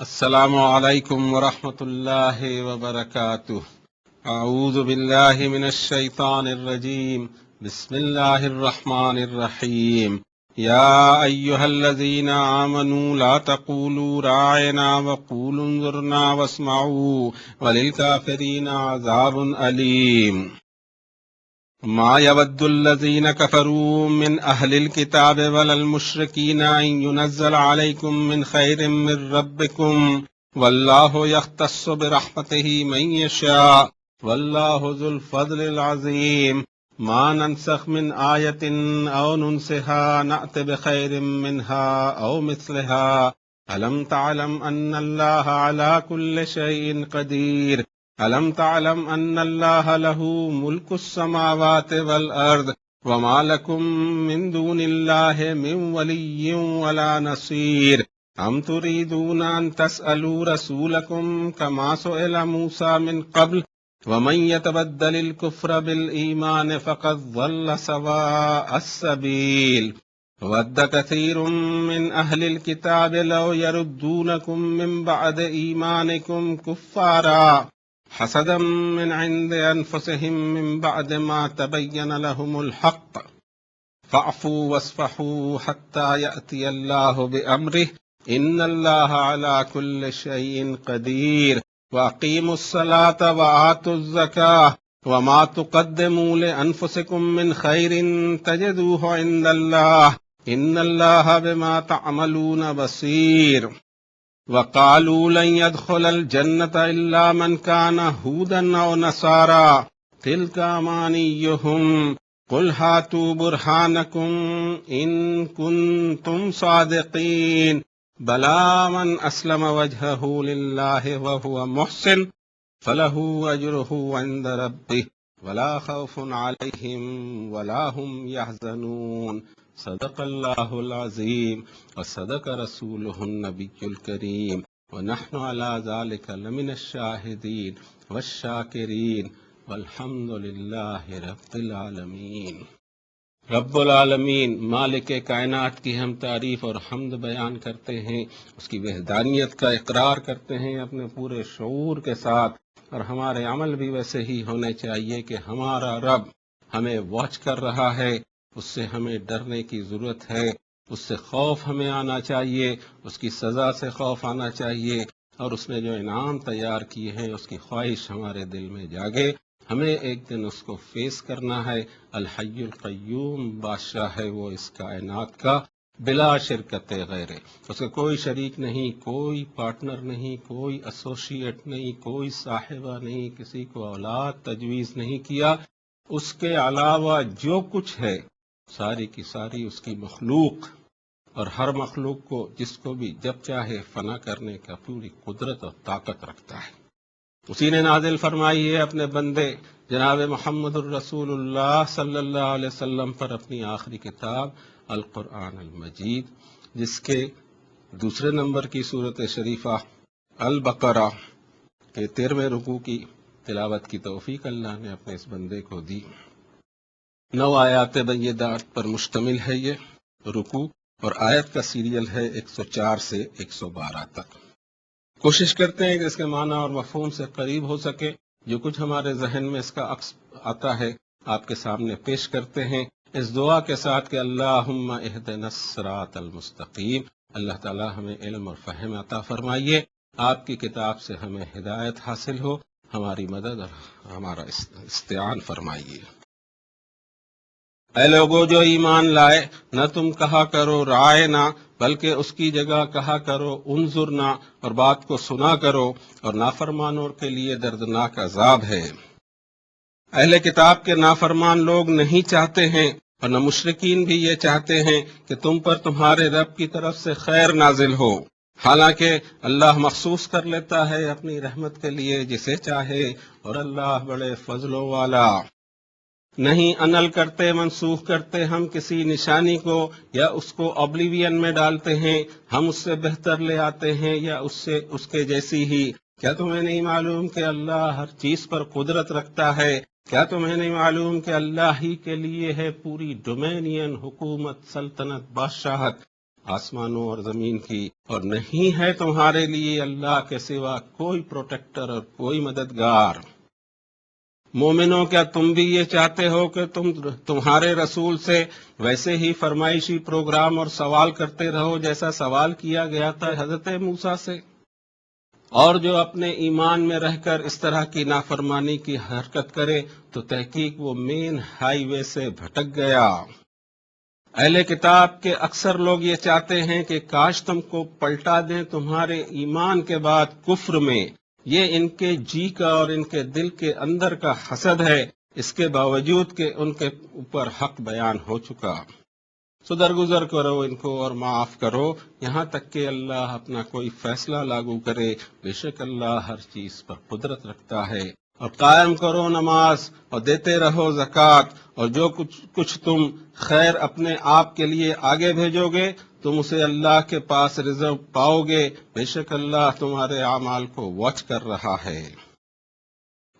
السلام علیکم ورحمۃ اللہ وبرکاتہ۔ اعوذ باللہ من الشیطان الرجیم، بسم اللہ الرحمن الرحیم۔ یا ایہا الذین آمنوا لا تقولوا راعنا وقولوا انظرنا واسمعوا وللکافرین عذاب علیم۔ ما يود الذين كفروا من أهل الكتاب ولا المشركين أن ينزل عليكم من خير من ربكم والله يختص برحمته من يشاء والله ذو الفضل العظيم۔ ما ننسخ من آية أو ننسها نأت بخير منها أو مثلها ألم تعلم أن الله على كل شيء قدير ألم تعلم أن الله له ملك السماوات والأرض وما لكم من دون الله من ولي ولا نصير أم تريدون أن تسألوا رسولكم كما سئل موسى من قبل ومن يتبدل الكفر بالإيمان فقد ضل سواء السبيل ود كثير من أهل الكتاب لو يردونكم من بعد إيمانكم كفارا حسدا من عند أنفسهم من بعد ما تبين لهم الحق فاعفوا واصفحوا حتى يأتي الله بأمره إن الله على كل شيء قدير وأقيموا الصلاة وآتوا الزكاة وما تقدموا لأنفسكم من خير تجدوه عند الله إن الله بما تعملون بصير وقالوا لن يدخل الجنة إلا من كان هودا أو نصارى تلك أمانيهم قل هاتوا برهانكم إن كنتم صادقين بلى من أسلم وجهه لله وهو محسن فله أجره عند ربه ولا خوف عليهم ولا هم يحزنون صدق اللہ العظیم وصدق رسولہ النبی الکریم ونحن على ذلك لمن الشاہدین والشاکرین والحمد للہ رب العالمین۔ رب العالمین مالک کائنات کی ہم تعریف اور حمد بیان کرتے ہیں، اس کی وحدانیت کا اقرار کرتے ہیں اپنے پورے شعور کے ساتھ، اور ہمارے عمل بھی ویسے ہی ہونے چاہیے کہ ہمارا رب ہمیں واچ کر رہا ہے، اس سے ہمیں ڈرنے کی ضرورت ہے، اس سے خوف ہمیں آنا چاہیے، اس کی سزا سے خوف آنا چاہیے، اور اس نے جو انعام تیار کیے ہیں اس کی خواہش ہمارے دل میں جاگے۔ ہمیں ایک دن اس کو فیس کرنا ہے۔ الحی القیوم بادشاہ ہے وہ اس کائنات کا، بلا شرکت غیر، اس کا کوئی شریک نہیں، کوئی پارٹنر نہیں، کوئی ایسوسیٹ نہیں، کوئی صاحبہ نہیں، کسی کو اولاد تجویز نہیں کیا۔ اس کے علاوہ جو کچھ ہے ساری کی ساری اس کی مخلوق، اور ہر مخلوق کو جس کو بھی جب چاہے فنا کرنے کا پوری قدرت اور طاقت رکھتا ہے۔ اسی نے نازل فرمائی ہے اپنے بندے جناب محمد الرسول اللہ صلی اللہ علیہ وسلم پر اپنی آخری کتاب القرآن المجید، جس کے دوسرے نمبر کی سورت شریفہ البقرہ کے 13ویں رکوع کی تلاوت کی توفیق اللہ نے اپنے اس بندے کو دی۔ 9 آیات بینات پر مشتمل ہے یہ رکوع، اور آیت کا سیریل ہے 104 سے 112 تک۔ کوشش کرتے ہیں کہ اس کے معنی اور مفہوم سے قریب ہو سکے، جو کچھ ہمارے ذہن میں اس کا عکس آتا ہے آپ کے سامنے پیش کرتے ہیں، اس دعا کے ساتھ کہ اللہم اہدنا الصراط المستقیم، اللہ تعالی ہمیں علم اور فہم عطا فرمائیے، آپ کی کتاب سے ہمیں ہدایت حاصل ہو، ہماری مدد اور ہمارا استعان فرمائیے۔ اے لوگو جو ایمان لائے، نہ تم کہا کرو رائنا، بلکہ اس کی جگہ کہا کرو انظرنا، اور بات کو سنا کرو، اور نافرمانوں کے لیے دردناک عذاب ہے۔ اہل کتاب کے نافرمان لوگ نہیں چاہتے ہیں، اور نہ مشرکین بھی یہ چاہتے ہیں کہ تم پر تمہارے رب کی طرف سے خیر نازل ہو، حالانکہ اللہ مخصوص کر لیتا ہے اپنی رحمت کے لیے جسے چاہے، اور اللہ بڑے فضل والا۔ نہیں انل کرتے، منسوخ کرتے ہم کسی نشانی کو، یا اس کو اوبلیوین میں ڈالتے ہیں، ہم اس سے بہتر لے آتے ہیں یا اس کے جیسی ہی۔ کیا تمہیں نہیں معلوم کہ اللہ ہر چیز پر قدرت رکھتا ہے؟ کیا تمہیں نہیں معلوم کہ اللہ ہی کے لیے ہے پوری ڈومینین، حکومت، سلطنت، بادشاہت، آسمانوں اور زمین کی، اور نہیں ہے تمہارے لیے اللہ کے سوا کوئی پروٹیکٹر اور کوئی مددگار۔ مومنوں، کیا تم بھی یہ چاہتے ہو کہ تمہارے رسول سے ویسے ہی فرمائشی پروگرام اور سوال کرتے رہو جیسا سوال کیا گیا تھا حضرت موسیٰ سے؟ اور جو اپنے ایمان میں رہ کر اس طرح کی نافرمانی کی حرکت کرے تو تحقیق وہ مین ہائی وے سے بھٹک گیا۔ اہل کتاب کے اکثر لوگ یہ چاہتے ہیں کہ کاش تم کو پلٹا دیں تمہارے ایمان کے بعد کفر میں۔ یہ ان کے جی کا اور ان کے دل کے اندر کا حسد ہے، اس کے باوجود کہ ان کے اوپر حق بیان ہو چکا۔ سو درگزر کرو ان کو اور معاف کرو یہاں تک کہ اللہ اپنا کوئی فیصلہ لاگو کرے، بے شک اللہ ہر چیز پر قدرت رکھتا ہے۔ اور قائم کرو نماز اور دیتے رہو زکوٰۃ، اور جو کچھ تم خیر اپنے آپ کے لیے آگے بھیجو گے تم اسے اللہ کے پاس ریزرو پاؤ گے، بے شک اللہ تمہارے اعمال کو واچ کر رہا ہے۔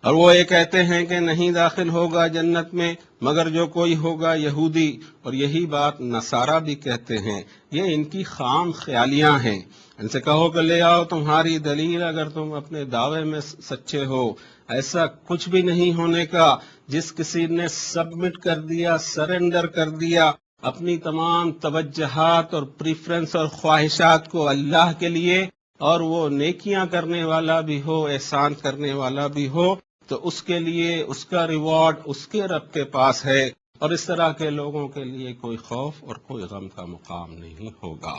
اور وہ یہ کہتے ہیں کہ نہیں داخل ہوگا جنت میں مگر جو کوئی ہوگا یہودی، اور یہی بات نصارہ بھی کہتے ہیں۔ یہ ان کی خام خیالیاں ہیں۔ ان سے کہو کہ لے آؤ تمہاری دلیل اگر تم اپنے دعوے میں سچے ہو۔ ایسا کچھ بھی نہیں ہونے کا۔ جس کسی نے سبمٹ کر دیا، سرنڈر کر دیا اپنی تمام توجہات اور پریفرنس اور خواہشات کو اللہ کے لیے، اور وہ نیکیاں کرنے والا بھی ہو، احسان کرنے والا بھی ہو، تو اس کے لیے اس کا ریوارڈ اس کے رب کے پاس ہے، اور اس طرح کے لوگوں کے لیے کوئی خوف اور کوئی غم کا مقام نہیں ہوگا۔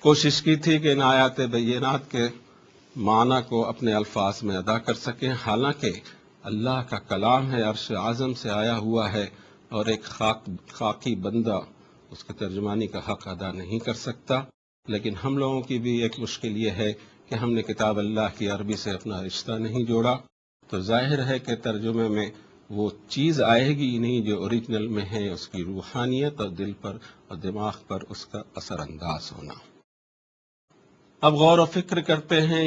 کوشش کی تھی کہ ان آیات بینات کے معنی کو اپنے الفاظ میں ادا کر سکیں، حالانکہ اللہ کا کلام ہے، عرش اعظم سے آیا ہوا ہے، اور ایک خاکی بندہ اس کے ترجمانی کا حق ادا نہیں کر سکتا۔ لیکن ہم لوگوں کی بھی ایک مشکل یہ ہے کہ ہم نے کتاب اللہ کی عربی سے اپنا رشتہ نہیں جوڑا، تو ظاہر ہے کہ ترجمے میں وہ چیز آئے گی نہیں جو اوریجنل میں ہے، اس کی روحانیت اور دل پر اور دماغ پر اس کا اثر انداز ہونا۔ اب غور و فکر کرتے ہیں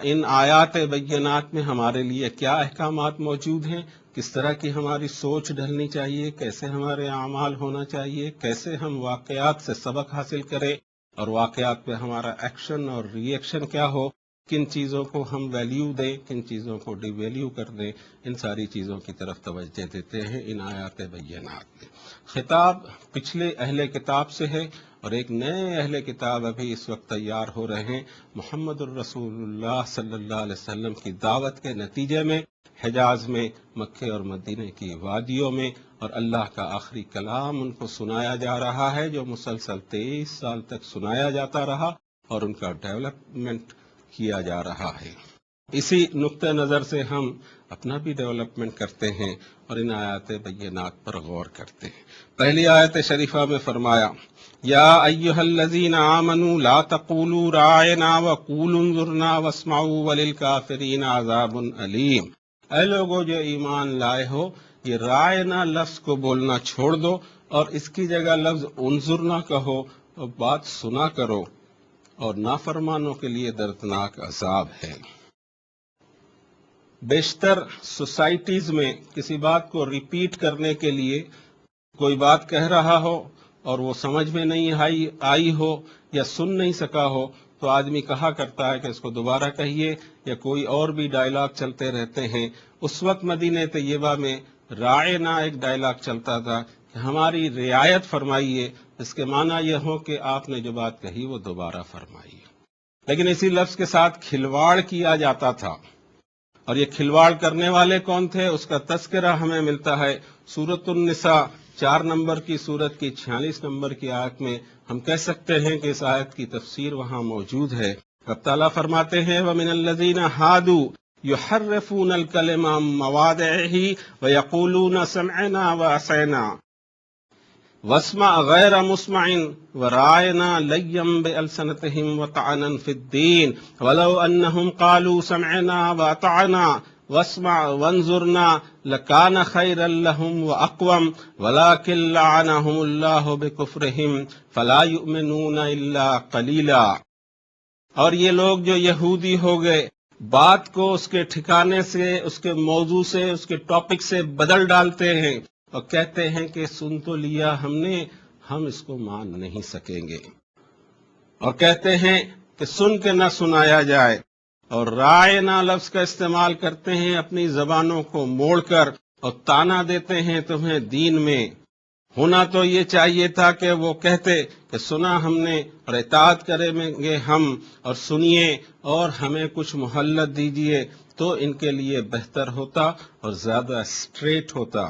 ان آیات بینات میں ہمارے لیے کیا احکامات موجود ہیں، کس طرح کی ہماری سوچ ڈھلنی چاہیے، کیسے ہمارے اعمال ہونا چاہیے، کیسے ہم واقعات سے سبق حاصل کریں، اور واقعات پہ ہمارا ایکشن اور ری ایکشن کیا ہو، کن چیزوں کو ہم ویلیو دیں، کن چیزوں کو ڈی ویلیو کر دیں۔ ان ساری چیزوں کی طرف توجہ دیتے ہیں ان آیات بینات میں۔ خطاب پچھلے اہل کتاب سے ہے، اور ایک نئے اہل کتاب ابھی اس وقت تیار ہو رہے ہیں۔ محمد الرسول اللہ صلی اللہ علیہ وسلم کی دعوت کے نتیجے میں حجاز میں، مکے اور مدینے کی وادیوں میں، اور اللہ کا آخری کلام ان کو سنایا جا رہا ہے جو مسلسل 23 سال تک سنایا جاتا رہا، اور ان کا ڈیولپمنٹ کیا جا رہا ہے۔ اسی نقطہ نظر سے ہم اپنا بھی ڈیولپمنٹ کرتے ہیں اور ان آیات بینات پر غور کرتے ہیں۔ پہلی آیت شریفہ میں فرمایا، یا ایھا الذین آمنوا لا تقولوا راعنا وقولوا انظرنا واسمعوا وللکافرین عذاب علیم۔ اے لوگو جو ایمان لائے ہو، یہ راعنا لفظ کو بولنا چھوڑ دو اور اس کی جگہ لفظ انظرنا کہو اور بات سنا کرو، اور نافرمانوں کے لیے دردناک عذاب ہے۔ بیشتر سوسائٹیز میں کسی بات کو ریپیٹ کرنے کے لیے کوئی بات کہہ رہا ہو اور وہ سمجھ میں نہیں آئی ہو یا سن نہیں سکا ہو تو آدمی کہا کرتا ہے کہ اس کو دوبارہ کہیے، یا کوئی اور بھی ڈائلاگ چلتے رہتے ہیں۔ اس وقت مدینہ طیبہ میں راعنا ایک ڈائلاگ چلتا تھا کہ ہماری رعایت فرمائیے، اس کے معنی یہ ہو کہ آپ نے جو بات کہی وہ دوبارہ فرمائیے۔ لیکن اسی لفظ کے ساتھ کھلواڑ کیا جاتا تھا، اور یہ کھلواڑ کرنے والے کون تھے اس کا تذکرہ ہمیں ملتا ہے سورۃ النساء 4 نمبر کی سورت کی 46 نمبر کی آیت میں۔ ہم کہہ سکتے ہیں کہ اس آیت کی تفسیر وہاں موجود ہے۔ رب تعالیٰ فرماتے ہیں وَمِنَ الَّذِينَ هَادُوا يُحَرِّفُونَ الْكَلِمَ عَن مَّوَاضِعِهِ وَيَقُولُونَ سَمِعْنَا وَعَصَيْنَا وَاسْمَعْ غَيْرَ مُسْمَعٍ وَرَاعِنَا لَيًّا بِأَلْسِنَتِهِمْ وَطَعْنًا فِي الدِّينِ وَلَوْ أَنَّهُمْ قَالُوا سَمِعْنَا وَأَطَعْنَا وَاسْمَعْ وَانظُرْنَا لَكَانَ خَيْرًا لَّهُمْ وَأَقْوَمَ وَلَٰكِن لَّعَنَهُمُ اللَّهُ بِكُفْرِهِمْ فَلَا يُؤْمِنُونَ إِلَّا قَلِيلًا۔ اور یہ لوگ جو یہودی ہو گئے، بات کو اس کے ٹھکانے سے، اس کے موضوع سے، اس کے ٹاپک سے بدل ڈالتے ہیں اور کہتے ہیں کہ سن تو لیا ہم نے، ہم اس کو مان نہیں سکیں گے۔ اور کہتے ہیں کہ سن کے نہ سنایا جائے، اور رائنا لفظ کا استعمال کرتے ہیں اپنی زبانوں کو موڑ کر، اور تانا دیتے ہیں تمہیں دین میں۔ ہونا تو یہ چاہیے تھا کہ وہ کہتے کہ سنا ہم نے اور اطاعت کریں گے ہم، اور سنیے اور ہمیں کچھ مہلت دیجیے، تو ان کے لیے بہتر ہوتا اور زیادہ اسٹریٹ ہوتا۔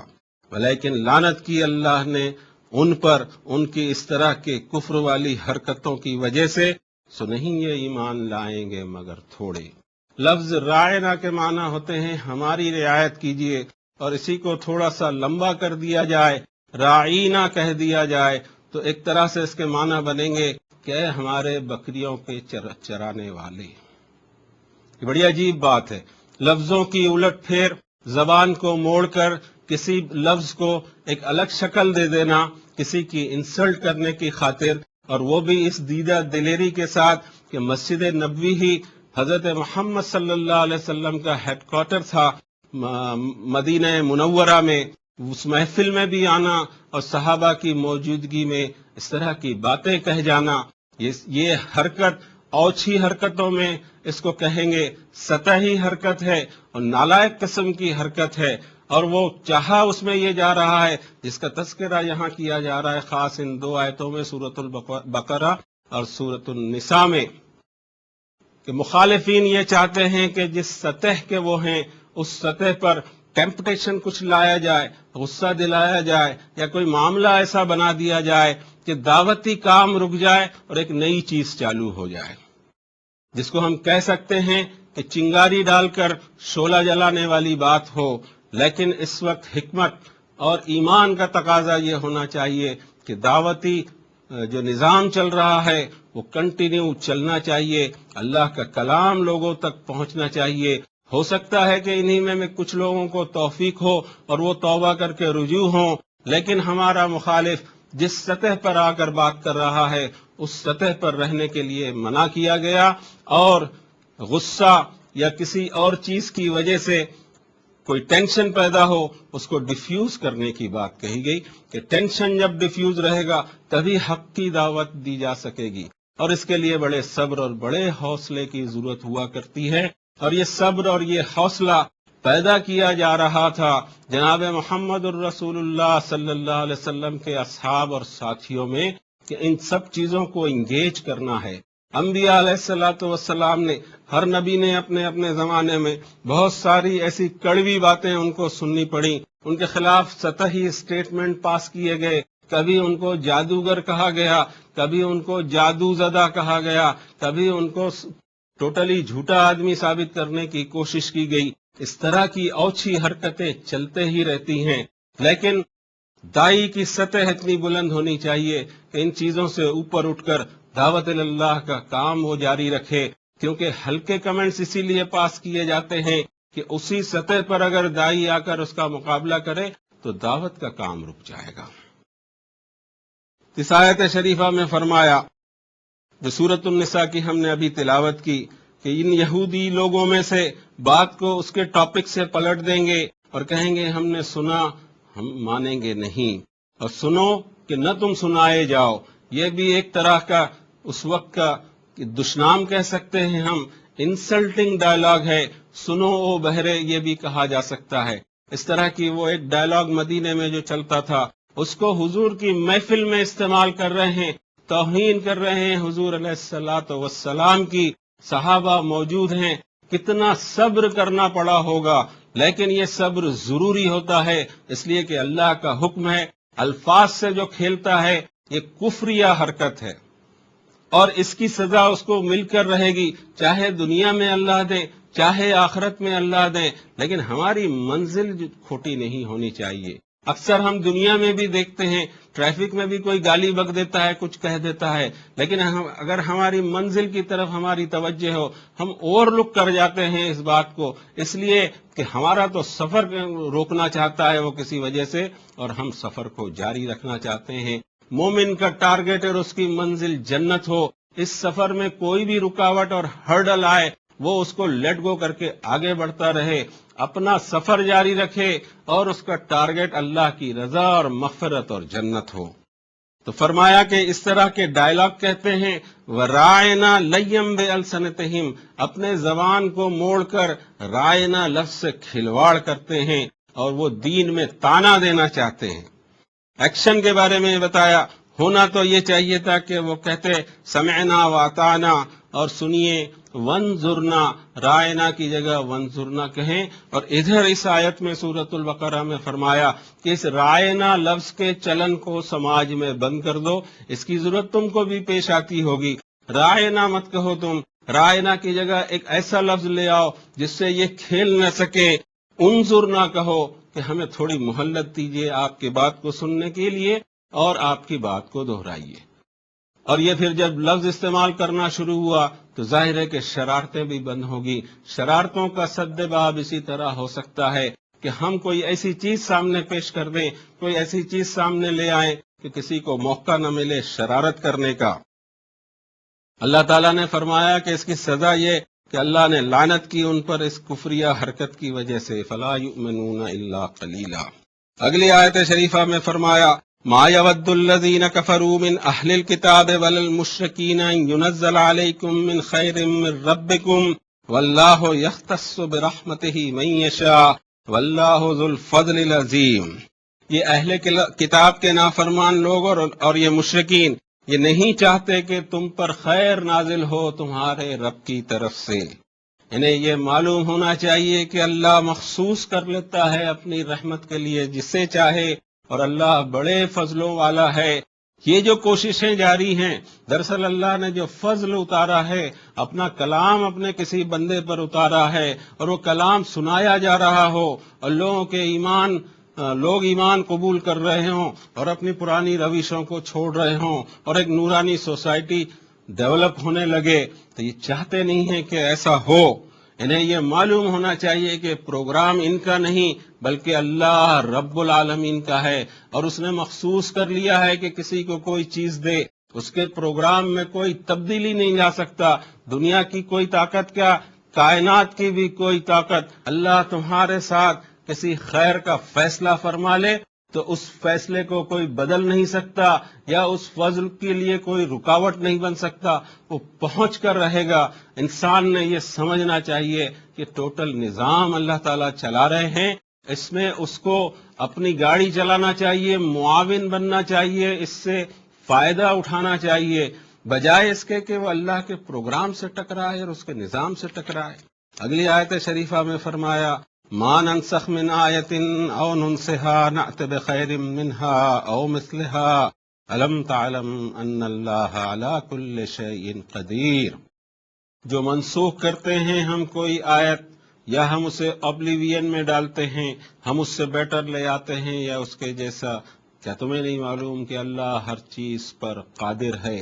ولیکن لعنت کی اللہ نے ان پر ان کی اس طرح کے کفر والی حرکتوں کی وجہ سے، سو نہیں یہ ایمان لائیں گے مگر تھوڑے۔ لفظ رائنا کے معنی ہوتے ہیں ہماری رعایت کیجیے، اور اسی کو تھوڑا سا لمبا کر دیا جائے، رائینا کہہ دیا جائے، تو ایک طرح سے اس کے معنی بنیں گے کہ اے ہمارے بکریوں کے چرانے والے۔ یہ بڑی عجیب بات ہے، لفظوں کی الٹ پھیر، زبان کو موڑ کر کسی لفظ کو ایک الگ شکل دے دینا کسی کی انسلٹ کرنے کی خاطر، اور وہ بھی اس دیدہ دلیری کے ساتھ کہ مسجد نبوی ہی حضرت محمد صلی اللہ علیہ وسلم کا ہیڈ کوارٹر تھا مدینہ منورہ میں، اس محفل میں بھی آنا اور صحابہ کی موجودگی میں اس طرح کی باتیں کہہ جانا، یہ حرکت اوچھی حرکتوں میں اس کو کہیں گے، سطحی حرکت ہے اور نالائق قسم کی حرکت ہے، اور وہ چاہا اس میں یہ جا رہا ہے جس کا تذکرہ یہاں کیا جا رہا ہے خاص ان دو آیتوں میں، سورۃ البقرہ اور سورۃ النساء میں، کہ مخالفین یہ چاہتے ہیں کہ جس سطح کے وہ ہیں اس سطح پر ٹیمپٹیشن کچھ لایا جائے، غصہ دلایا جائے، یا کوئی معاملہ ایسا بنا دیا جائے کہ دعوتی کام رک جائے اور ایک نئی چیز چالو ہو جائے، جس کو ہم کہہ سکتے ہیں کہ چنگاری ڈال کر شعلہ جلانے والی بات ہو۔ لیکن اس وقت حکمت اور ایمان کا تقاضا یہ ہونا چاہیے کہ دعوتی جو نظام چل رہا ہے وہ کنٹینیو چلنا چاہیے، اللہ کا کلام لوگوں تک پہنچنا چاہیے۔ ہو سکتا ہے کہ انہی میں کچھ لوگوں کو توفیق ہو اور وہ توبہ کر کے رجوع ہوں، لیکن ہمارا مخالف جس سطح پر آ کر بات کر رہا ہے اس سطح پر رہنے کے لیے منع کیا گیا، اور غصہ یا کسی اور چیز کی وجہ سے کوئی ٹینشن پیدا ہو اس کو ڈیفیوز کرنے کی بات کہی گئی، کہ ٹینشن جب ڈیفیوز رہے گا تبھی حق کی دعوت دی جا سکے گی، اور اس کے لیے بڑے صبر اور بڑے حوصلے کی ضرورت ہوا کرتی ہے، اور یہ صبر اور یہ حوصلہ پیدا کیا جا رہا تھا جناب محمد الرسول اللہ صلی اللہ علیہ وسلم کے اصحاب اور ساتھیوں میں، کہ ان سب چیزوں کو انگیج کرنا ہے۔ انبیاء علیہ الصلوۃ والسلام نے، ہر نبی نے اپنے اپنے زمانے میں بہت ساری ایسی کڑوی باتیں ان کو سننی پڑیں، ان کے خلاف سطحی اسٹیٹمنٹ پاس کیے گئے، کبھی ان کو جادوگر کہا گیا، کبھی ان کو جادو زدہ کہا گیا، کبھی ان کو ٹوٹلی جھوٹا آدمی ثابت کرنے کی کوشش کی گئی۔ اس طرح کی اوچھی حرکتیں چلتے ہی رہتی ہیں، لیکن دائی کی سطح اتنی بلند ہونی چاہیے کہ ان چیزوں سے اوپر اٹھ کر دعوت اللہ کا کام وہ جاری رکھے، کیونکہ ہلکے کمنٹس اسی لیے پاس کیے جاتے ہیں کہ اسی سطح پر اگر دائی آ کر اس کا مقابلہ کرے تو دعوت کا کام رک جائے گا۔ اس آیت شریفہ میں فرمایا، جو سورۃ النساء کی ہم نے ابھی تلاوت کی، کہ ان یہودی لوگوں میں سے بات کو اس کے ٹاپک سے پلٹ دیں گے اور کہیں گے ہم نے سنا، ہم مانیں گے نہیں، اور سنو کہ نہ تم سنائے جاؤ۔ یہ بھی ایک طرح کا اس وقت کا دشنام کہہ سکتے ہیں ہم، انسلٹنگ ڈائلاگ ہے، سنو او بہرے یہ بھی کہا جا سکتا ہے۔ اس طرح کی وہ ایک ڈائلاگ مدینے میں جو چلتا تھا اس کو حضور کی محفل میں استعمال کر رہے ہیں، توہین کر رہے ہیں حضور علیہ الصلوۃ والسلام کی، صحابہ موجود ہیں، کتنا صبر کرنا پڑا ہوگا، لیکن یہ صبر ضروری ہوتا ہے، اس لیے کہ اللہ کا حکم ہے۔ الفاظ سے جو کھیلتا ہے یہ کفریہ حرکت ہے، اور اس کی سزا اس کو مل کر رہے گی، چاہے دنیا میں اللہ دے چاہے آخرت میں اللہ دے، لیکن ہماری منزل کھوٹی نہیں ہونی چاہیے۔ اکثر ہم دنیا میں بھی دیکھتے ہیں، ٹریفک میں بھی کوئی گالی بک دیتا ہے، کچھ کہہ دیتا ہے، لیکن اگر ہماری منزل کی طرف ہماری توجہ ہو، ہم اوور لک کر جاتے ہیں اس بات کو، اس لیے کہ ہمارا تو سفر روکنا چاہتا ہے وہ کسی وجہ سے، اور ہم سفر کو جاری رکھنا چاہتے ہیں۔ مومن کا ٹارگٹ اور اس کی منزل جنت ہو، اس سفر میں کوئی بھی رکاوٹ اور ہرڈل آئے وہ اس کو لیٹ گو کر کے آگے بڑھتا رہے، اپنا سفر جاری رکھے، اور اس کا ٹارگٹ اللہ کی رضا اور مغفرت اور جنت ہو۔ تو فرمایا کہ اس طرح کے ڈائلاگ کہتے ہیں وَرَائِنَا لَيَّمْ بِأَلْسَنَتِهِمْ، اپنے زبان کو موڑ کر رائنا لفظ سے کھلواڑ کرتے ہیں اور وہ دین میں تانا دینا چاہتے ہیں۔ ایکشن کے بارے میں بتایا، ہونا تو یہ چاہیے تھا کہ وہ کہتے سمعنا واتانا اور سنیے، ونظرنا، رائنا کی جگہ ونظرنا کہیں، اور ادھر اس آیت میں سورۃ البقرہ میں فرمایا کہ اس رائنا لفظ کے چلن کو سماج میں بند کر دو، اس کی ضرورت تم کو بھی پیش آتی ہوگی۔ رائنا مت کہو تم، رائنا کی جگہ ایک ایسا لفظ لے آؤ جس سے یہ کھیل نہ سکے۔ انظرنا کہو کہ ہمیں تھوڑی مہلت دیجیے آپ کی بات کو سننے کے لیے اور آپ کی بات کو دہرائیے۔ اور یہ پھر جب لفظ استعمال کرنا شروع ہوا تو ظاہر ہے کہ شرارتیں بھی بند ہوگی۔ شرارتوں کا سد باب اسی طرح ہو سکتا ہے کہ ہم کوئی ایسی چیز سامنے پیش کر دیں، کوئی ایسی چیز سامنے لے آئیں کہ کسی کو موقع نہ ملے شرارت کرنے کا۔ اللہ تعالیٰ نے فرمایا کہ اس کی سزا یہ کہ اللہ نے لعنت کی ان پر اس کفریہ حرکت کی وجہ سے، فلا یؤمنون الا قلیلا۔ اگلی آیت شریفہ میں فرمایا ما يود الذين كفروا من اهل الكتاب ولا المشركين ان ينزل عليكم من خير من ربكم والله يختص برحمته من يشاء والله ذو الفضل العظيم۔ یہ اہل کتاب کے نافرمان لوگ اور یہ مشرکین یہ نہیں چاہتے کہ تم پر خیر نازل ہو تمہارے رب کی طرف سے۔ انہیں یہ معلوم ہونا چاہیے کہ اللہ مخصوص کر لیتا ہے اپنی رحمت کے لیے جسے چاہے، اور اللہ بڑے فضلوں والا ہے۔ یہ جو کوششیں جاری ہیں، دراصل اللہ نے جو فضل اتارا ہے، اپنا کلام اپنے کسی بندے پر اتارا ہے اور وہ کلام سنایا جا رہا ہو اور لوگ ایمان قبول کر رہے ہوں اور اپنی پرانی روشوں کو چھوڑ رہے ہوں اور ایک نورانی سوسائٹی ڈیولپ ہونے لگے، تو یہ چاہتے نہیں ہیں کہ ایسا ہو۔ انہیں یہ معلوم ہونا چاہیے کہ پروگرام ان کا نہیں بلکہ اللہ رب العالمین کا ہے، اور اس نے مخصوص کر لیا ہے کہ کسی کو کوئی چیز دے، اس کے پروگرام میں کوئی تبدیلی نہیں لا سکتا۔ دنیا کی کوئی طاقت کیا، کائنات کی بھی کوئی طاقت، اللہ تمہارے ساتھ کسی خیر کا فیصلہ فرما لے تو اس فیصلے کو کوئی بدل نہیں سکتا، یا اس فضل کے لیے کوئی رکاوٹ نہیں بن سکتا، وہ پہنچ کر رہے گا۔ انسان نے یہ سمجھنا چاہیے کہ ٹوٹل نظام اللہ تعالیٰ چلا رہے ہیں، اس میں اس کو اپنی گاڑی چلانا چاہیے، معاون بننا چاہیے، اس سے فائدہ اٹھانا چاہیے، بجائے اس کے کہ وہ اللہ کے پروگرام سے ٹکرائے اور اس کے نظام سے ٹکرائے۔ اگلی آیت شریفہ میں فرمایا ما ننسخ من آیت او ننسها نأت بخیر منها او مثلها الم تعلم ان اللہ علی کل شیء قدیر۔ جو منسوخ کرتے ہیں ہم کوئی آیت یا ہم اسے اوبلیوین میں ڈالتے ہیں، ہم اس سے بیٹر لے آتے ہیں یا اس کے جیسا، کیا تمہیں نہیں معلوم کہ اللہ ہر چیز پر قادر ہے؟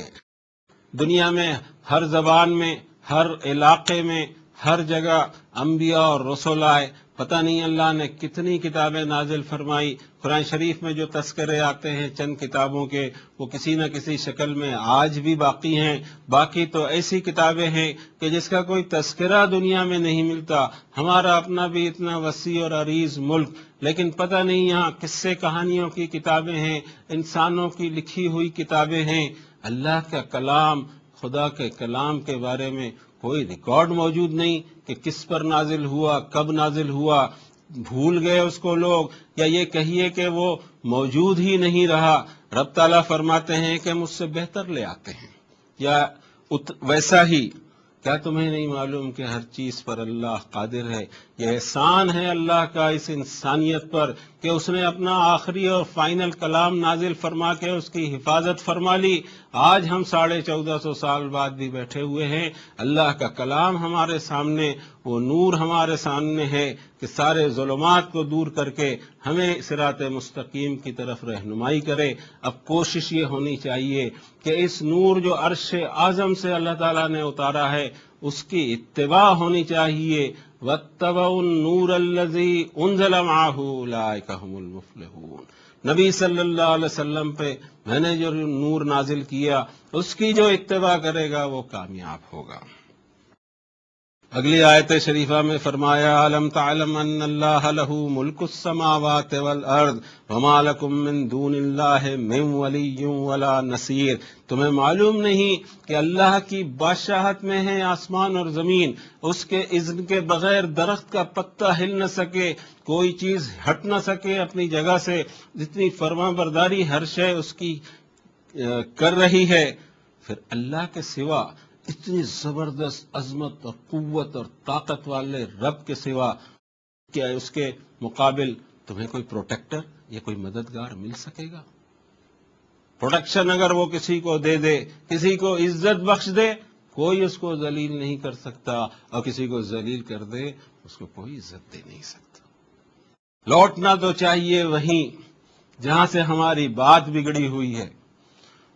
دنیا میں ہر زبان میں، ہر علاقے میں، ہر جگہ انبیاء اور رسول آئے، پتہ نہیں اللہ نے کتنی کتابیں نازل فرمائی۔ قرآن شریف میں جو تذکرے آتے ہیں چند کتابوں کے، وہ کسی نہ کسی شکل میں آج بھی باقی ہیں۔ باقی تو ایسی کتابیں ہیں کہ جس کا کوئی تذکرہ دنیا میں نہیں ملتا۔ ہمارا اپنا بھی اتنا وسیع اور عریض ملک، لیکن پتہ نہیں یہاں قصے کہانیوں کی کتابیں ہیں، انسانوں کی لکھی ہوئی کتابیں ہیں۔ اللہ کا کلام، خدا کے کلام کے بارے میں کوئی ریکارڈ موجود نہیں کہ کس پر نازل ہوا، کب نازل ہوا، بھول گئے اس کو لوگ، یا یہ کہیے کہ وہ موجود ہی نہیں رہا۔ رب تعالیٰ فرماتے ہیں کہ مجھ سے بہتر لے آتے ہیں، یا ویسا ہی۔ کیا تمہیں نہیں معلوم کہ ہر چیز پر اللہ قادر ہے؟ یہ احسان ہے اللہ کا اس انسانیت پر کہ اس نے اپنا آخری اور فائنل کلام نازل فرما کے اس کی حفاظت فرما لی۔ آج ہم 1450 سال بعد بھی بیٹھے ہوئے ہیں، اللہ کا کلام ہمارے سامنے، وہ نور ہمارے سامنے ہے کہ سارے ظلمات کو دور کر کے ہمیں صراط مستقیم کی طرف رہنمائی کرے۔ اب کوشش یہ ہونی چاہیے کہ اس نور جو عرش اعظم سے اللہ تعالیٰ نے اتارا ہے اس کی اتباع ہونی چاہیے۔ وَاتَّبَعُوا النُّورَ الَّذِي أُنزِلَ مَعَهُ أُولَٰئِكَ هُمُ الْمُفْلِحُونَ۔ نبی صلی اللہ علیہ وسلم پہ میں نے جو نور نازل کیا اس کی جو اتباع کرے گا وہ کامیاب ہوگا۔ اگلی آیت شریفہ میں فرمایا علم تعلم ان اللہ لہ ملک السماوات والارض وما لکم من دون اللہ من ولی ولا نصیر، تمہیں معلوم نہیں کہ اللہ کی بادشاہت میں ہے آسمان اور زمین، اس کے اذن کے بغیر درخت کا پتا ہل نہ سکے، کوئی چیز ہٹ نہ سکے اپنی جگہ سے، جتنی فرما برداری ہر شے اس کی کر رہی ہے، پھر اللہ کے سوا اتنی زبردست عظمت اور قوت اور طاقت والے رب کے سوا کیا اس کے مقابل تمہیں کوئی پروٹیکٹر یا کوئی مددگار مل سکے گا؟ پروٹیکشن اگر وہ کسی کو دے دے، کسی کو عزت بخش دے، کوئی اس کو ذلیل نہیں کر سکتا، اور کسی کو ذلیل کر دے اس کو کوئی عزت دے نہیں سکتا۔ لوٹنا تو چاہیے وہیں جہاں سے ہماری بات بگڑی ہوئی ہے،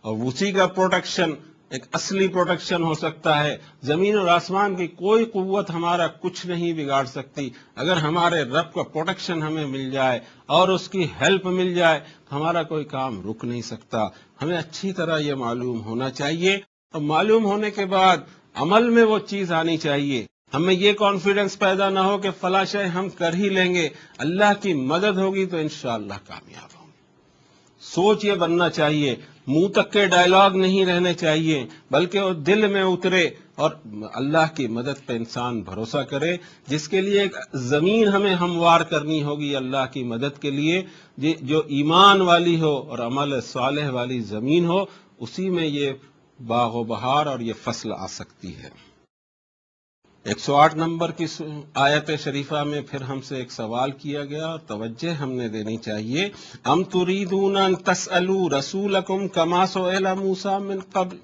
اور اسی کا پروٹیکشن ایک اصلی پروٹیکشن ہو سکتا ہے۔ زمین اور آسمان کی کوئی قوت ہمارا کچھ نہیں بگاڑ سکتی۔ اگر ہمارے رب کا پروٹیکشن ہمیں مل جائے اور اس کی ہیلپ مل جائے، ہمارا کوئی کام رک نہیں سکتا۔ ہمیں اچھی طرح یہ معلوم ہونا چاہیے، اور معلوم ہونے کے بعد عمل میں وہ چیز آنی چاہیے۔ ہمیں یہ کانفیڈنس پیدا نہ ہو کہ فلاں شے ہم کر ہی لیں گے، اللہ کی مدد ہوگی تو انشاءاللہ کامیاب ہوں گے۔ سوچ یہ بننا چاہیے، منہ تک کے ڈائلاگ نہیں رہنے چاہیے، بلکہ وہ دل میں اترے اور اللہ کی مدد پہ انسان بھروسہ کرے، جس کے لیے ایک زمین ہمیں ہموار کرنی ہوگی اللہ کی مدد کے لیے، جو ایمان والی ہو اور عمل صالح والی زمین ہو، اسی میں یہ باغ و بہار اور یہ فصل آ سکتی ہے۔ 108 نمبر کی آیت شریفہ میں پھر ہم سے ایک سوال کیا گیا اور توجہ ہم نے دینی چاہیے۔ ام تريدون ان تسألوا رسولکم کما سئل موسیٰ من قبل،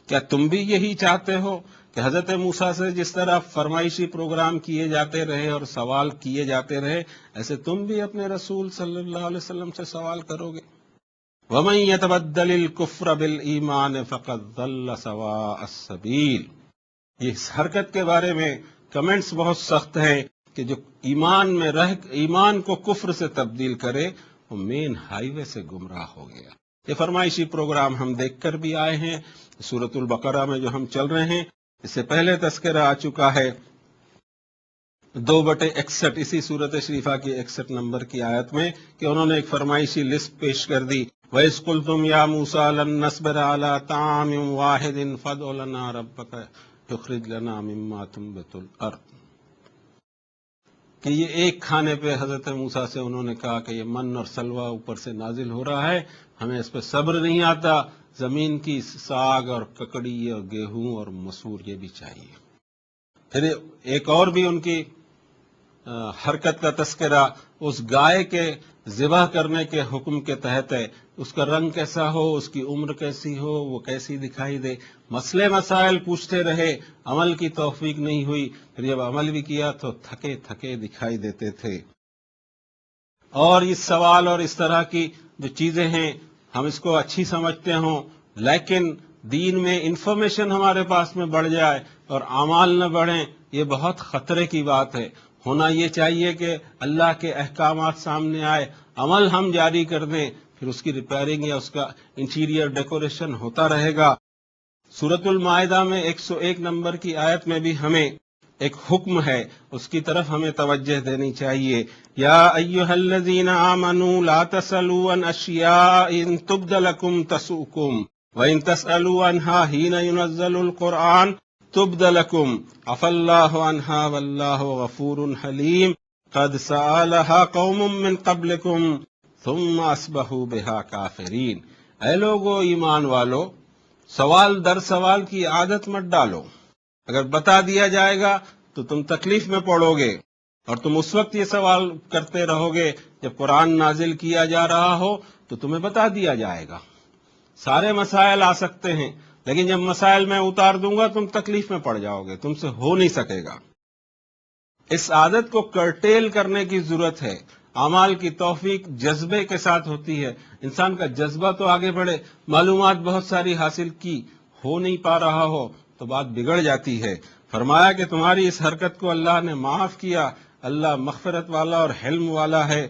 کیا تم بھی یہی چاہتے ہو کہ حضرت موسیٰ سے جس طرح فرمائشی پروگرام کیے جاتے رہے اور سوال کیے جاتے رہے، ایسے تم بھی اپنے رسول صلی اللہ علیہ وسلم سے سوال کرو گے؟ ومن يتبدل الكفر بالایمان فقد ضل سواء السبیل، یہ اس حرکت کے بارے میں کمنٹس بہت سخت ہیں کہ جو ایمان میں رہ ایمان کو کفر سے تبدیل کرے وہ مین ہائی وے سے گمراہ ہو گیا۔ یہ فرمائشی پروگرام ہم دیکھ کر بھی آئے ہیں، سورۃ البقرہ میں جو ہم چل رہے ہیں، اس سے پہلے تذکرہ آ چکا ہے 2/61 اسی سورۃ شریفہ کی 61 نمبر کی آیت میں، کہ انہوں نے ایک فرمائشی لسٹ پیش کر دی۔ وَإِذْ قُلْتُمْ يَا مُوسَىٰ لَن نَّصْبِرَ عَلَىٰ طَعَامٍ وَاحِدٍ فَادْعُ لَنَا رَبَّكَ يُخْرِجْ لَنَا مِمَّا تُنبِتُ الْأَرْضُ، کہ یہ ایک کھانے پہ حضرت موسیٰ سے انہوں نے کہا کہ یہ من اور سلوہ اوپر سے نازل ہو رہا ہے، ہمیں اس پہ صبر نہیں آتا، زمین کی ساگ اور ککڑی اور گیہوں اور مسور یہ بھی چاہیے۔ پھر ایک اور بھی ان کی حرکت کا تذکرہ اس گائے کے ذبح کرنے کے حکم کے تحت ہے، اس کا رنگ کیسا ہو، اس کی عمر کیسی ہو، وہ کیسی دکھائی دے، مسئلے مسائل پوچھتے رہے، عمل کی توفیق نہیں ہوئی، پھر جب عمل بھی کیا تو تھکے تھکے دکھائی دیتے تھے۔ اور اس سوال اور اس طرح کی جو چیزیں ہیں ہم اس کو اچھی سمجھتے ہوں، لیکن دین میں انفارمیشن ہمارے پاس میں بڑھ جائے اور اعمال نہ بڑھیں، یہ بہت خطرے کی بات ہے۔ ہونا یہ چاہیے کہ اللہ کے احکامات سامنے آئے، عمل ہم جاری کر دیں، پھر اس کی ریپیئرنگ یا اس کا انٹیریئر ڈیکوریشن ہوتا رہے گا۔ سورۃ المائدہ میں 101 نمبر کی آیت میں بھی ہمیں ایک حکم ہے، اس کی طرف ہمیں توجہ دینی چاہیے۔ یا ایھا الذین آمنوا لا تسألوا عن اشیاء ان تبد لکم تسؤکم وان تسألوا عنها حین ينزل القرآن تبد لکم عفا اللہ عنها واللہ غفور حلیم قد سألها قوم من قبلکم ثم اصبحوا بها کافرین۔ اے لوگو ایمان والو، سوال در سوال کی عادت مت ڈالو۔ اگر بتا دیا جائے گا تو تم تکلیف میں پڑو گے، اور تم اس وقت یہ سوال کرتے رہو گے جب قرآن نازل کیا جا رہا ہو تو تمہیں بتا دیا جائے گا۔ سارے مسائل آ سکتے ہیں، لیکن جب مسائل میں اتار دوں گا تم تکلیف میں پڑ جاؤ گے، تم سے ہو نہیں سکے گا۔ اس عادت کو کرٹیل کرنے کی ضرورت ہے۔ اعمال کی توفیق جذبے کے ساتھ ہوتی ہے، انسان کا جذبہ تو آگے بڑھے، معلومات بہت ساری حاصل کی، ہو نہیں پا رہا ہو تو بات بگڑ جاتی ہے۔ فرمایا کہ تمہاری اس حرکت کو اللہ نے معاف کیا، اللہ مغفرت والا اور حلم والا ہے۔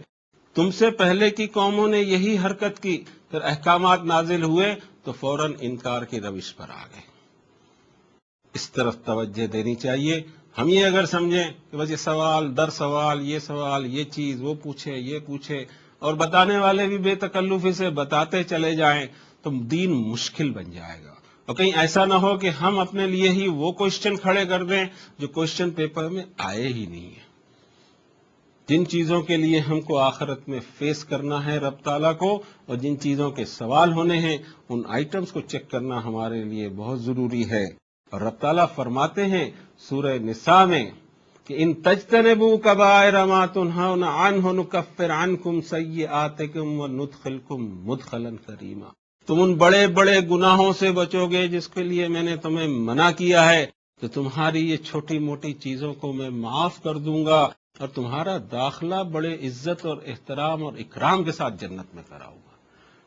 تم سے پہلے کی قوموں نے یہی حرکت کی، پھر احکامات نازل ہوئے تو فوراً انکار کی روش پر آ گئے۔ اس طرف توجہ دینی چاہیے۔ ہم یہ اگر سمجھیں کہ بس یہ سوال در سوال، یہ چیز وہ پوچھے یہ پوچھے، اور بتانے والے بھی بے تکلفی سے بتاتے چلے جائیں، تو دین مشکل بن جائے گا. اور کہیں ایسا نہ ہو کہ ہم اپنے لیے ہی وہ کوشچن کھڑے کر دیں جو کوشچن پیپر میں آئے ہی نہیں ہیں. جن چیزوں کے لیے ہم کو آخرت میں فیس کرنا ہے رب تعالیٰ کو، اور جن چیزوں کے سوال ہونے ہیں، ان آئٹمز کو چیک کرنا ہمارے لیے بہت ضروری ہے. اور رب تعالیٰ فرماتے ہیں سورہ نساء میں کہ ان تجتنبوا کبائر ما تنہون عنہ نکفر عنکم سیئاتکم وندخلکم مدخلا کریما. تم ان بڑے بڑے گناہوں سے بچو گے جس کے لیے میں نے تمہیں منع کیا ہے، تو تمہاری یہ چھوٹی موٹی چیزوں کو میں معاف کر دوں گا، اور تمہارا داخلہ بڑے عزت اور احترام اور اکرام کے ساتھ جنت میں کراؤں گا.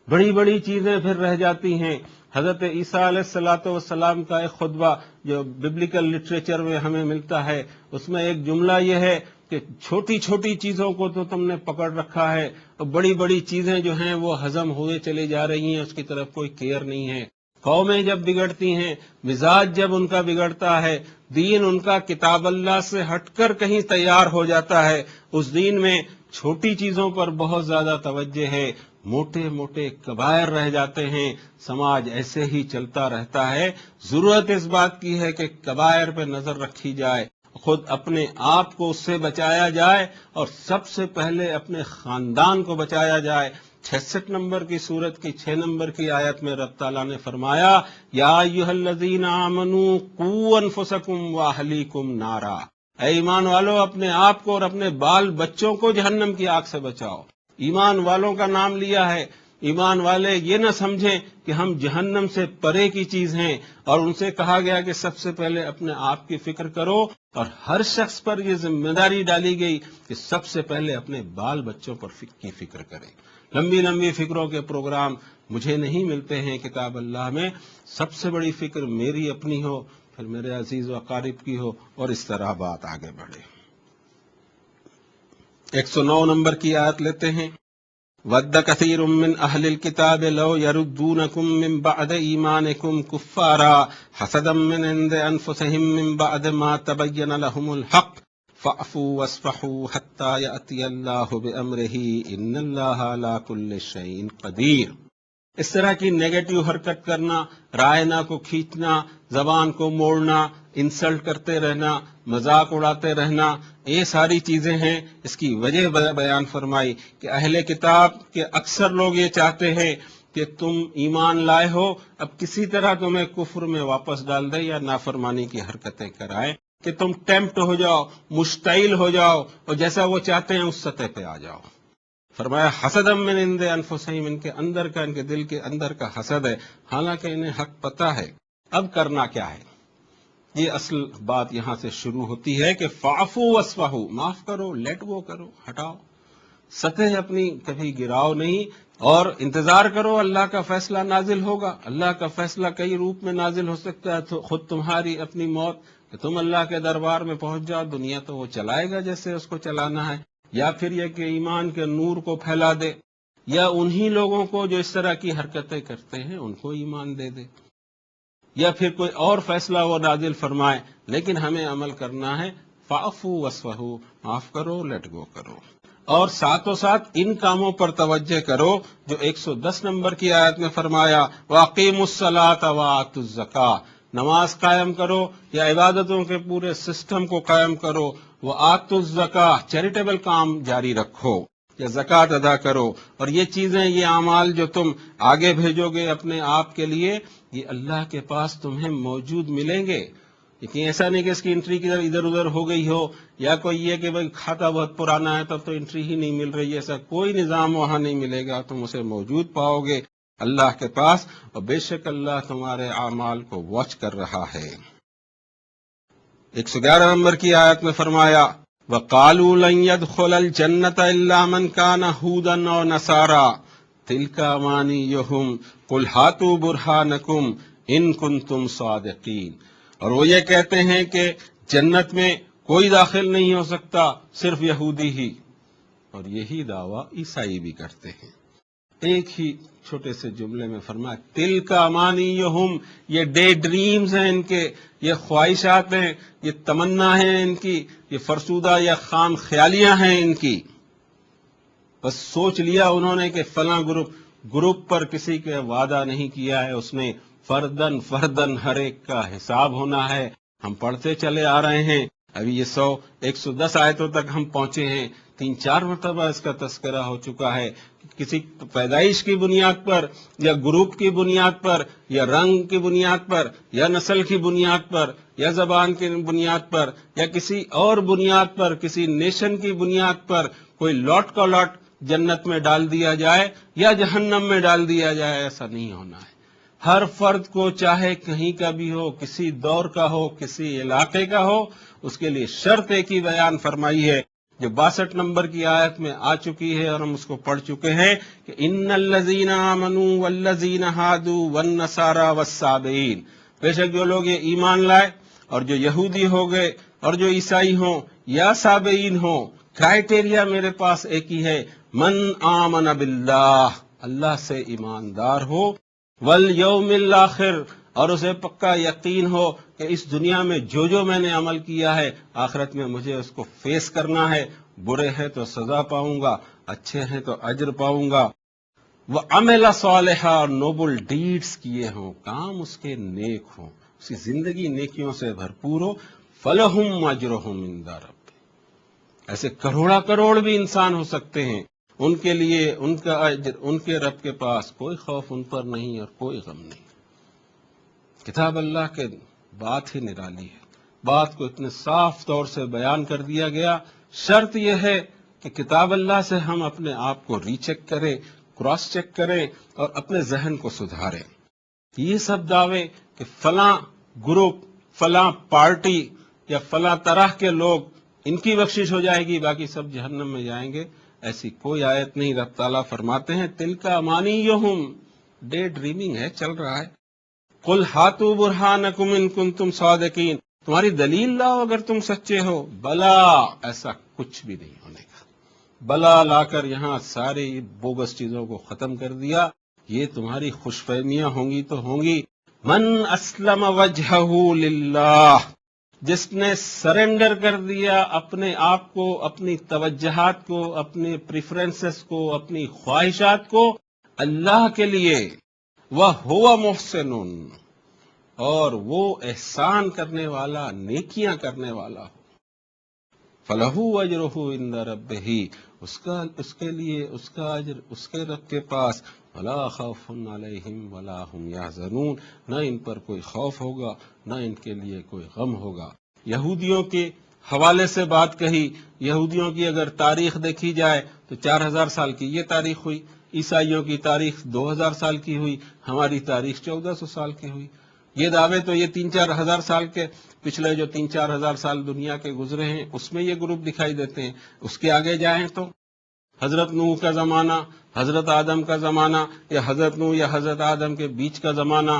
بڑی بڑی چیزیں پھر رہ جاتی ہیں. حضرت عیسیٰ علیہ السلام کا ایک خطبہ جو ببلیکل لٹریچر میں ہمیں ملتا ہے، اس میں ایک جملہ یہ ہے کہ چھوٹی چھوٹی چیزوں کو تو تم نے پکڑ رکھا ہے، اور بڑی بڑی چیزیں جو ہیں وہ ہضم ہوئے چلی جا رہی ہیں، اس کی طرف کوئی کیئر نہیں ہے. قومیں جب بگڑتی ہیں، مزاج جب ان کا بگڑتا ہے، دین ان کا کتاب اللہ سے ہٹ کر کہیں تیار ہو جاتا ہے، اس دین میں چھوٹی چیزوں پر بہت زیادہ توجہ ہے، موٹے موٹے کبائر رہ جاتے ہیں، سماج ایسے ہی چلتا رہتا ہے. ضرورت اس بات کی ہے کہ کبائر پہ نظر رکھی جائے، خود اپنے آپ کو اس سے بچایا جائے، اور سب سے پہلے اپنے خاندان کو بچایا جائے. 66 نمبر کی سورت کی 6 نمبر کی آیت میں رب تعالیٰ نے فرمایا یا ایھا الذین آمنوا قوا انفسکم واہلیکم نارا. اے ایمان والو، اپنے آپ کو اور اپنے بال بچوں کو جہنم کی آگ سے بچاؤ. ایمان والوں کا نام لیا ہے. ایمان والے یہ نہ سمجھیں کہ ہم جہنم سے پرے کی چیز ہیں، اور ان سے کہا گیا کہ سب سے پہلے اپنے آپ کی فکر کرو، اور ہر شخص پر یہ ذمہ داری ڈالی گئی کہ سب سے پہلے اپنے بال بچوں پر کی فکر کرے. لمبی لمبی فکروں کے پروگرام مجھے نہیں ملتے ہیں کتاب اللہ میں. سب سے بڑی فکر میری اپنی ہو، پھر میرے عزیز و اقارب کی ہو، اور اس طرح بات آگے بڑھے. 109 نمبر کی آیت لیتے ہیں. وَدَّ كَثِيرٌ مِّنْ أَهْلِ الْكِتَابِ لَوْ يَرُدُّونَكُم مِّن بَعْدِ إِيمَانِكُمْ كُفَّارًا حَسَدًا مِّنْ عِندِ أَنفُسِهِم مِّن بَعْدِ مَا تَبَيَّنَ لَهُمُ الْحَقُّ فَاعْفُوا وَاصْفَحُوا حَتَّىٰ يَأْتِيَ اللَّهُ بِأَمْرِهِ إِنَّ اللَّهَ عَلَىٰ كُلِّ شَيْءٍ قَدِيرٌ. اس طرح کی نیگیٹو حرکت کرنا، رائنا کو کھینچنا، زبان کو موڑنا، انسلٹ کرتے رہنا، مذاق اڑاتے رہنا، یہ ساری چیزیں ہیں. اس کی وجہ بیان فرمائی کہ اہل کتاب کے اکثر لوگ یہ چاہتے ہیں کہ تم ایمان لائے ہو، اب کسی طرح تمہیں کفر میں واپس ڈال دے یا نافرمانی کی حرکتیں کرائیں کہ تم ٹیمپٹ ہو جاؤ، مشتعل ہو جاؤ، اور جیسا وہ چاہتے ہیں اس سطح پہ آ جاؤ. فرمایا حسدا من عند انفسہم، ان کے اندر کا، ان کے دل کے اندر کا حسد ہے، حالانکہ انہیں حق پتہ ہے. اب کرنا کیا ہے؟ یہ اصل بات یہاں سے شروع ہوتی ہے کہ فاعفوا واصفحوا، معاف کرو، لیٹ گو کرو، ہٹاؤ، سطح اپنی کبھی گراؤ نہیں، اور انتظار کرو اللہ کا فیصلہ نازل ہوگا. اللہ کا فیصلہ کئی روپ میں نازل ہو سکتا ہے. تو خود تمہاری اپنی موت کہ تم اللہ کے دربار میں پہنچ جاؤ، دنیا تو وہ چلائے گا جیسے اس کو چلانا ہے، یا پھر یہ کہ ایمان کے نور کو پھیلا دے، یا انہی لوگوں کو جو اس طرح کی حرکتیں کرتے ہیں ان کو ایمان دے دے، یا پھر کوئی اور فیصلہ وہ نازل فرمائے. لیکن ہمیں عمل کرنا ہے. فاعفوا واصفحوا، معاف کرو، لیٹ گو کرو، اور ساتھ ان کاموں پر توجہ کرو جو 110 نمبر کی آیت میں فرمایا واقیموا الصلاۃ وآتوا الزکاۃ. نماز قائم کرو یا عبادتوں کے پورے سسٹم کو قائم کرو. وآتوا الزکاۃ، چیریٹیبل کام جاری رکھو یا زکوٰۃ ادا کرو. اور یہ چیزیں، یہ اعمال جو تم آگے بھیجو گے اپنے آپ کے لیے، یہ اللہ کے پاس تمہیں موجود ملیں گے. لیکن ایسا نہیں کہ اس کی انٹری کی ادھر ادھر ہو گئی ہو، یا کوئی یہ کہ بھائی کھاتا بہت پرانا ہے تب تو انٹری ہی نہیں مل رہی ہے. ایسا کوئی نظام وہاں نہیں ملے گا. تم اسے موجود پاؤ گے اللہ کے پاس، اور بے شک اللہ تمہارے اعمال کو واچ کر رہا ہے. 111 نمبر کی آیت میں فرمایا وَقَالُوا لَن يَدْخُلَ الْجَنَّةَ إِلَّا مَنْ كَانَ هُودًا أَوْ نَصَارَىٰ تِلْكَ أَمَانِيُّهُمْ قُلْ هَاتُوا بُرْهَانَكُمْ إِن كُنتُمْ صَادِقِينَ. اور وہ یہ کہتے ہیں کہ جنت میں کوئی داخل نہیں ہو سکتا، صرف یہودی ہی. اور یہی دعویٰ عیسائی بھی کرتے ہیں. ایک ہی چھوٹے سے جملے میں فرمایا تل کا امانیہم، یہ ڈے ڈریمز ہیں ان کے، یہ خواہشات ہیں، یہ تمنا ہیں ان کی، یہ فرسودہ یا خام خیالیاں ہیں ان کی. بس سوچ لیا انہوں نے کہ فلاں گروپ پر کسی کے وعدہ نہیں کیا ہے اس نے، فردن فردن ہر ایک کا حساب ہونا ہے. ہم پڑھتے چلے آ رہے ہیں، ابھی یہ 110 آیتوں تک ہم پہنچے ہیں، 3-4 مرتبہ اس کا تذکرہ ہو چکا ہے. کسی پیدائش کی بنیاد پر یا گروپ کی بنیاد پر یا رنگ کی بنیاد پر یا نسل کی بنیاد پر یا زبان کی بنیاد پر یا کسی اور بنیاد پر، کسی نیشن کی بنیاد پر کوئی لوٹ کا لوٹ جنت میں ڈال دیا جائے یا جہنم میں ڈال دیا جائے، ایسا نہیں ہونا ہے. ہر فرد کو چاہے کہیں کا بھی ہو، کسی دور کا ہو، کسی علاقے کا ہو، اس کے لیے شرط ایک ہی بیان فرمائی ہے جو 62 نمبر کی آیت میں آ چکی ہے اور ہم اس کو پڑھ چکے ہیں کہ ان الذین آمنوا والذین ہادوا والنصارى والصابئین، بے شک جو لوگ یہ ایمان لائے اور جو یہودی ہو گئے اور جو عیسائی ہوں یا صابئین ہوں، کرائٹیریا میرے پاس ایک ہی ہے، من آمن باللہ، اللہ سے ایماندار ہو، والیوم الاخر، اور اسے پکا یقین ہو کہ اس دنیا میں جو میں نے عمل کیا ہے آخرت میں مجھے اس کو فیس کرنا ہے، برے ہیں تو سزا پاؤں گا، اچھے ہیں تو اجر پاؤں گا. وعمل صالحا، اور نوبل ڈیڈز کیے ہوں، کام اس کے نیک ہوں، اس کی زندگی نیکیوں سے بھرپور ہو، فلہم اجرہم عند ربہم، ایسے کروڑ بھی انسان ہو سکتے ہیں، ان کے لیے ان کا اجر ان کے رب کے پاس، کوئی خوف ان پر نہیں اور کوئی غم نہیں. کتاب اللہ کے بات ہی نرالی ہے، بات کو اتنے صاف طور سے بیان کر دیا گیا. شرط یہ ہے کہ کتاب اللہ سے ہم اپنے آپ کو ری چیک کریں، کراس چیک کریں اور اپنے ذہن کو سدھاریں. یہ سب دعوے کہ فلاں گروپ، فلاں پارٹی یا فلاں طرح کے لوگ، ان کی بخشش ہو جائے گی باقی سب جہنم میں جائیں گے، ایسی کوئی آیت نہیں. رب تعالیٰ فرماتے ہیں تل کا امانیہم، ڈے ڈریمنگ ہے، چل رہا ہے. قل ہاتوا برہانکم ان کنتم صادقین، تمہاری دلیل لاؤ اگر تم سچے ہو. بلا، ایسا کچھ بھی نہیں ہونے کا. بلا لا کر یہاں ساری بوگس چیزوں کو ختم کر دیا. یہ تمہاری خوش فہمیاں ہوں گی تو ہوں گی. من اسلم وجہہ للہ، جس نے سرنڈر کر دیا اپنے آپ کو، اپنی توجہات کو، اپنے پریفرنسز کو، اپنی خواہشات کو اللہ کے لیے، وَهُوَ مُحْسِنٌ، اور وہ احسان کرنے والا، نیکیاں کرنے والا ہو، فَلَهُ أَجْرُهُ عِندَ رَبِّهِ، اس کے لیے اس کا اجر اس کے رب کے پاس. وَلَا خَوْفٌ عَلَيْهِمْ وَلَا هُمْ يَحْزَنُونَ، نہ ان پر کوئی خوف ہوگا نہ ان کے لیے کوئی غم ہوگا. یہودیوں کے حوالے سے بات کہی. یہودیوں کی اگر تاریخ دیکھی جائے تو 4000 سال کی یہ تاریخ ہوئی، عیسائیوں کی تاریخ 2000 سال کی ہوئی، ہماری تاریخ 1400 سال کی ہوئی. یہ دعوے تو یہ 3-4 ہزار سال کے، پچھلے جو 3-4 ہزار سال دنیا کے گزرے ہیں اس میں یہ گروپ دکھائی دیتے ہیں. اس کے آگے جائیں تو حضرت نوح کا زمانہ، حضرت آدم کا زمانہ، یا حضرت نوح یا حضرت آدم کے بیچ کا زمانہ،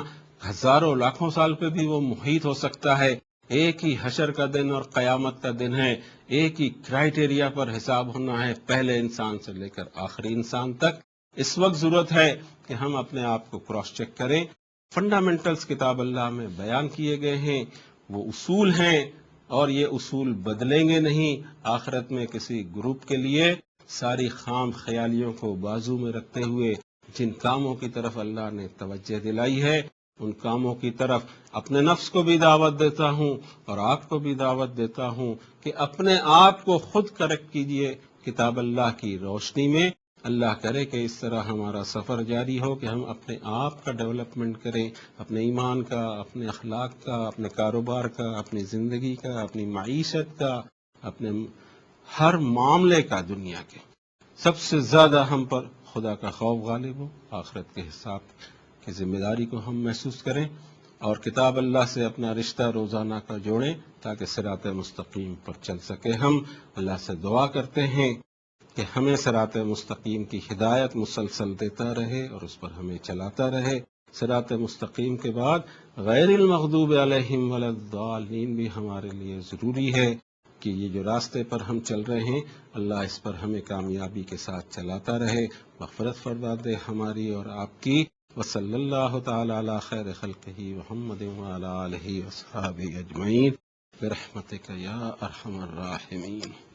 ہزاروں لاکھوں سال پہ بھی وہ محیط ہو سکتا ہے. ایک ہی حشر کا دن اور قیامت کا دن ہے، ایک ہی کرائٹیریا پر حساب ہونا ہے، پہلے انسان سے لے کر آخری انسان تک. اس وقت ضرورت ہے کہ ہم اپنے آپ کو کراس چیک کریں. فنڈامنٹلز کتاب اللہ میں بیان کیے گئے ہیں، وہ اصول ہیں اور یہ اصول بدلیں گے نہیں. آخرت میں کسی گروپ کے لیے ساری خام خیالیوں کو بازو میں رکھتے ہوئے جن کاموں کی طرف اللہ نے توجہ دلائی ہے ان کاموں کی طرف اپنے نفس کو بھی دعوت دیتا ہوں اور آپ کو بھی دعوت دیتا ہوں کہ اپنے آپ کو خود کریکٹ کیجئے کتاب اللہ کی روشنی میں. اللہ کرے کہ اس طرح ہمارا سفر جاری ہو کہ ہم اپنے آپ کا ڈیولپمنٹ کریں، اپنے ایمان کا، اپنے اخلاق کا، اپنے کاروبار کا، اپنی زندگی کا، اپنی معیشت کا، اپنے ہر معاملے کا. دنیا کے سب سے زیادہ ہم پر خدا کا خوف غالب ہو، آخرت کے حساب کی ذمہ داری کو ہم محسوس کریں اور کتاب اللہ سے اپنا رشتہ روزانہ کا جوڑیں تاکہ صراط مستقیم پر چل سکے. ہم اللہ سے دعا کرتے ہیں کہ ہمیں صراط مستقیم کی ہدایت مسلسل دیتا رہے اور اس پر ہمیں چلاتا رہے. صراط مستقیم کے بعد غیر المغضوب علیہم ولا الضالین بھی ہمارے لیے ضروری ہے. کہ یہ جو راستے پر ہم چل رہے ہیں اللہ اس پر ہمیں کامیابی کے ساتھ چلاتا رہے، مغفرت فرما دے ہماری اور آپ کی۔ وصلی اللہ تعالی علی خیر خلقہ محمد وعلی آلہ وصحبہ اجمعین برحمتک یا ارحم الراحمین۔